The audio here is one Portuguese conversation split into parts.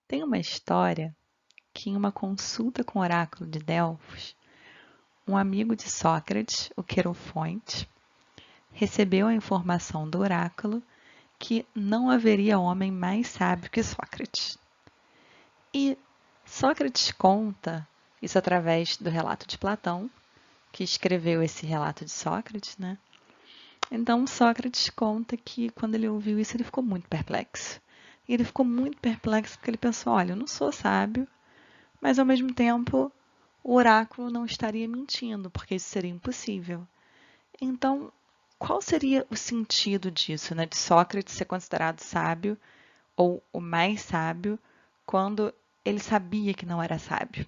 Tem uma história que, em uma consulta com o oráculo de Delfos, um amigo de Sócrates, o Querofonte, recebeu a informação do oráculo que não haveria homem mais sábio que Sócrates. E Sócrates conta, isso através do relato de Platão, que escreveu esse relato de Sócrates, né? Então Sócrates conta que quando ele ouviu isso, ele ficou muito perplexo. E ele ficou muito perplexo porque ele pensou: olha, eu não sou sábio, mas ao mesmo tempo o oráculo não estaria mentindo, porque isso seria impossível. Então, qual seria o sentido disso, né, de Sócrates ser considerado sábio ou o mais sábio quando ele sabia que não era sábio?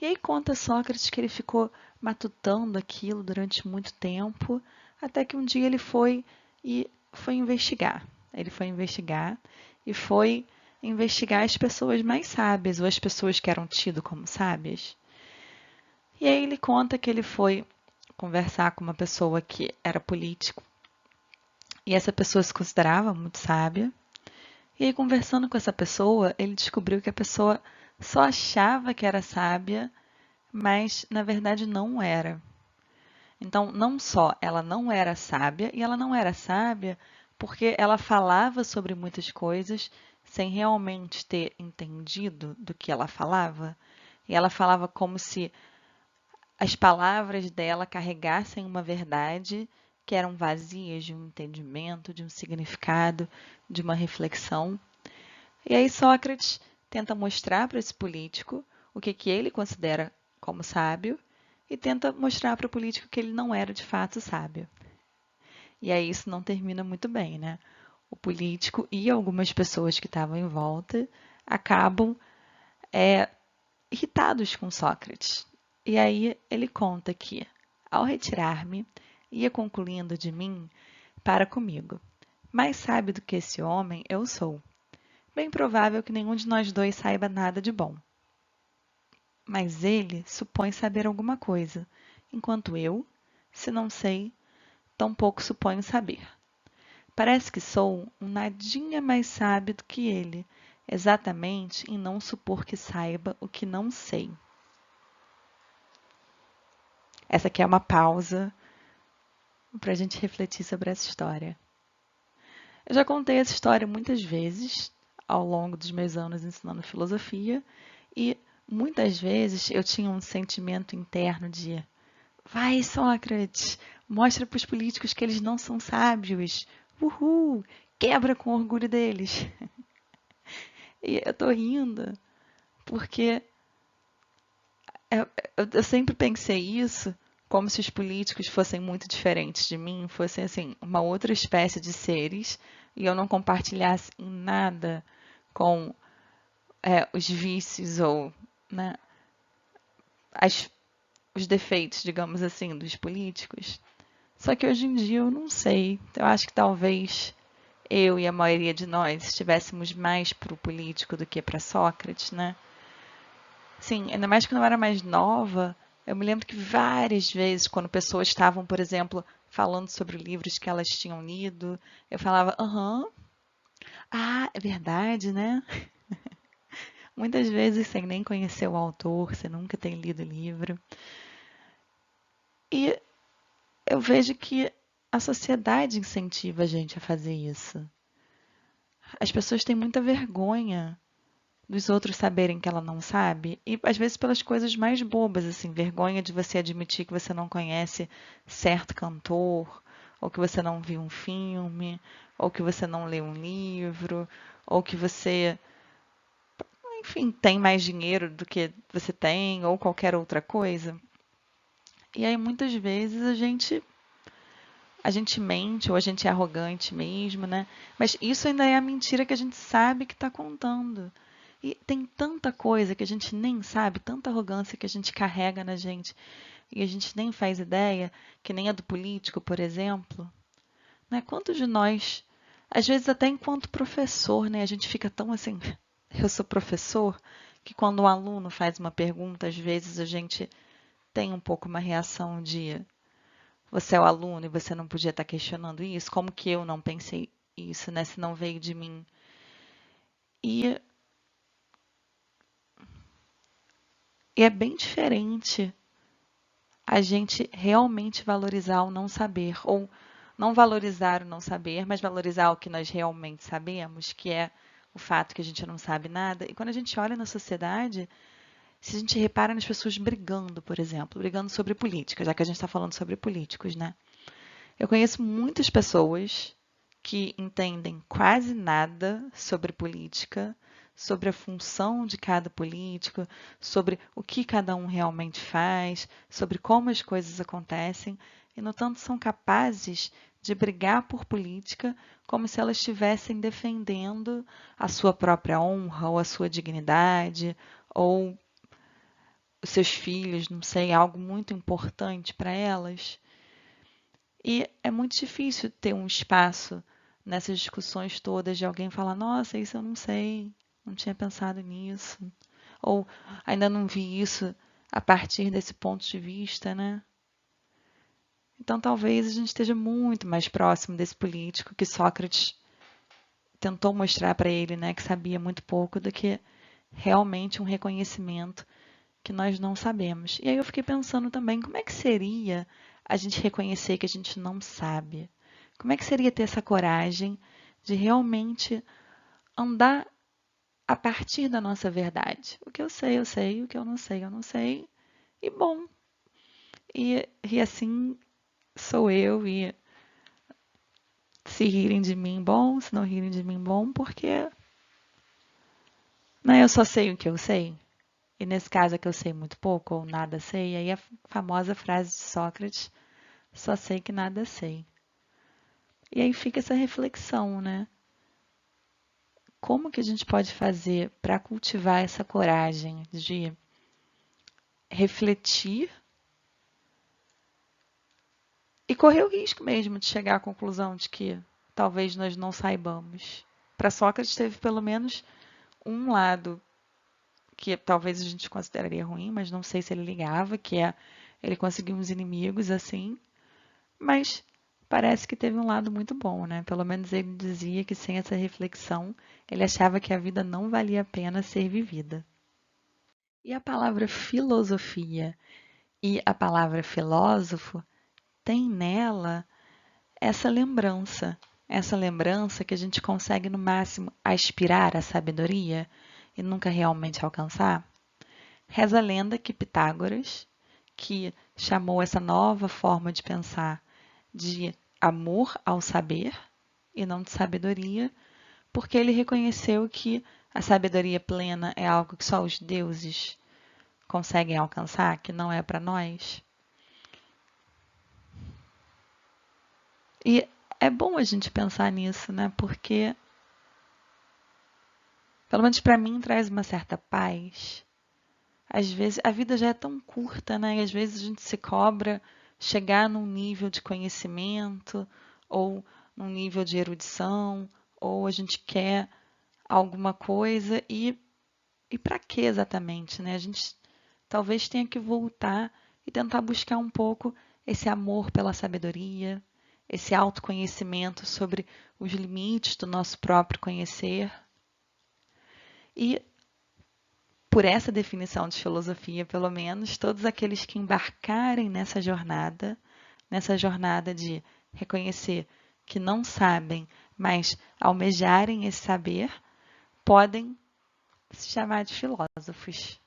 E aí conta Sócrates que ele ficou matutando aquilo durante muito tempo, até que um dia ele foi investigar. Ele foi investigar e foi investigar as pessoas mais sábias, ou as pessoas que eram tidas como sábias. E aí ele conta que ele foi conversar com uma pessoa que era político, e essa pessoa se considerava muito sábia. E aí, conversando com essa pessoa, ele descobriu que a pessoa só achava que era sábia, mas na verdade não era. Então, não só ela não era sábia, e ela não era sábia porque ela falava sobre muitas coisas sem realmente ter entendido do que ela falava. E ela falava como se as palavras dela carregassem uma verdade que eram vazias de um entendimento, de um significado, de uma reflexão. E aí Sócrates tenta mostrar para esse político o que ele considera como sábio e tenta mostrar para o político que ele não era de fato sábio. E aí isso não termina muito bem, né? O político e algumas pessoas que estavam em volta acabam irritados com Sócrates. E aí ele conta que, ao retirar-me, ia concluindo de mim para comigo. Mais sábio do que esse homem eu sou. Bem provável que nenhum de nós dois saiba nada de bom. Mas ele supõe saber alguma coisa, enquanto eu, se não sei, tampouco suponho saber. Parece que sou um nadinha mais sábio do que ele, exatamente em não supor que saiba o que não sei. Essa aqui é uma pausa para a gente refletir sobre essa história. Eu já contei essa história muitas vezes ao longo dos meus anos ensinando filosofia e muitas vezes eu tinha um sentimento interno de vai, Sócrates, mostra para os políticos que eles não são sábios. Uhul, quebra com o orgulho deles. E eu tô rindo porque eu sempre pensei isso como se os políticos fossem muito diferentes de mim, fossem assim, uma outra espécie de seres e eu não compartilhasse em nada com os vícios ou, né, as, os defeitos, digamos assim, dos políticos. Só que hoje em dia eu não sei. Eu acho que talvez eu e a maioria de nós estivéssemos mais para o político do que para Sócrates, né? Sim, ainda mais quando eu era mais nova, eu me lembro que várias vezes, quando pessoas estavam, por exemplo, falando sobre livros que elas tinham lido, eu falava, aham, ah, é verdade, né? Muitas vezes sem nem conhecer o autor, sem nunca ter lido o livro. E eu vejo que a sociedade incentiva a gente a fazer isso. As pessoas têm muita vergonha dos outros saberem que ela não sabe, e às vezes pelas coisas mais bobas, assim, vergonha de você admitir que você não conhece certo cantor, ou que você não viu um filme, ou que você não leu um livro, ou que você, enfim, tem mais dinheiro do que você tem, ou qualquer outra coisa. E aí muitas vezes a gente mente ou a gente é arrogante mesmo, né? Mas isso ainda é a mentira que a gente sabe que está contando. E tem tanta coisa que a gente nem sabe, tanta arrogância que a gente carrega na gente e a gente nem faz ideia, que nem a do político, por exemplo. Né? Quantos de nós, às vezes até enquanto professor, né, a gente fica tão assim, eu sou professor, que quando um aluno faz uma pergunta, às vezes a gente tem um pouco uma reação de você é o aluno e você não podia estar questionando isso, como que eu não pensei isso, né, se não veio de mim. E E é bem diferente a gente realmente valorizar o não saber, ou não valorizar o não saber, mas valorizar o que nós realmente sabemos, que é o fato que a gente não sabe nada. E quando a gente olha na sociedade, se a gente repara nas pessoas brigando, por exemplo, brigando sobre política, já que a gente está falando sobre políticos, né? Eu conheço muitas pessoas que entendem quase nada sobre política, sobre a função de cada político, sobre o que cada um realmente faz, sobre como as coisas acontecem, e, no tanto, são capazes de brigar por política como se elas estivessem defendendo a sua própria honra ou a sua dignidade ou os seus filhos, não sei, algo muito importante para elas. E é muito difícil ter um espaço nessas discussões todas de alguém falar: nossa, isso eu não sei, não tinha pensado nisso, ou ainda não vi isso a partir desse ponto de vista, né? Então talvez a gente esteja muito mais próximo desse político que Sócrates tentou mostrar para ele, né, que sabia muito pouco, do que realmente um reconhecimento que nós não sabemos. E aí eu fiquei pensando também, como é que seria a gente reconhecer que a gente não sabe? Como é que seria ter essa coragem de realmente andar a partir da nossa verdade? O que eu sei, o que eu não sei, e bom. E assim sou eu, e se rirem de mim, bom, se não rirem de mim, bom, porque, né, eu só sei o que eu sei. E nesse caso é que eu sei muito pouco ou nada sei, aí a famosa frase de Sócrates: só sei que nada sei. E aí fica essa reflexão, né? Como que a gente pode fazer para cultivar essa coragem de refletir e correr o risco mesmo de chegar à conclusão de que talvez nós não saibamos? Para Sócrates teve pelo menos um lado que talvez a gente consideraria ruim, mas não sei se ele ligava, que é ele conseguiu uns inimigos assim, mas parece que teve um lado muito bom, né? Pelo menos ele dizia que sem essa reflexão, ele achava que a vida não valia a pena ser vivida. E a palavra filosofia e a palavra filósofo tem nela essa lembrança que a gente consegue no máximo aspirar à sabedoria e nunca realmente alcançar. Reza a lenda que Pitágoras, que chamou essa nova forma de pensar de amor ao saber e não de sabedoria, porque ele reconheceu que a sabedoria plena é algo que só os deuses conseguem alcançar, que não é para nós. E é bom a gente pensar nisso, né? Porque, pelo menos para mim, traz uma certa paz. Às vezes, a vida já é tão curta, né? E às vezes a gente se cobra chegar num nível de conhecimento, ou num nível de erudição, ou a gente quer alguma coisa e para que exatamente, né? A gente talvez tenha que voltar e tentar buscar um pouco esse amor pela sabedoria, esse autoconhecimento sobre os limites do nosso próprio conhecer. E por essa definição de filosofia, pelo menos, todos aqueles que embarcarem nessa jornada de reconhecer que não sabem, mas almejarem esse saber, podem se chamar de filósofos.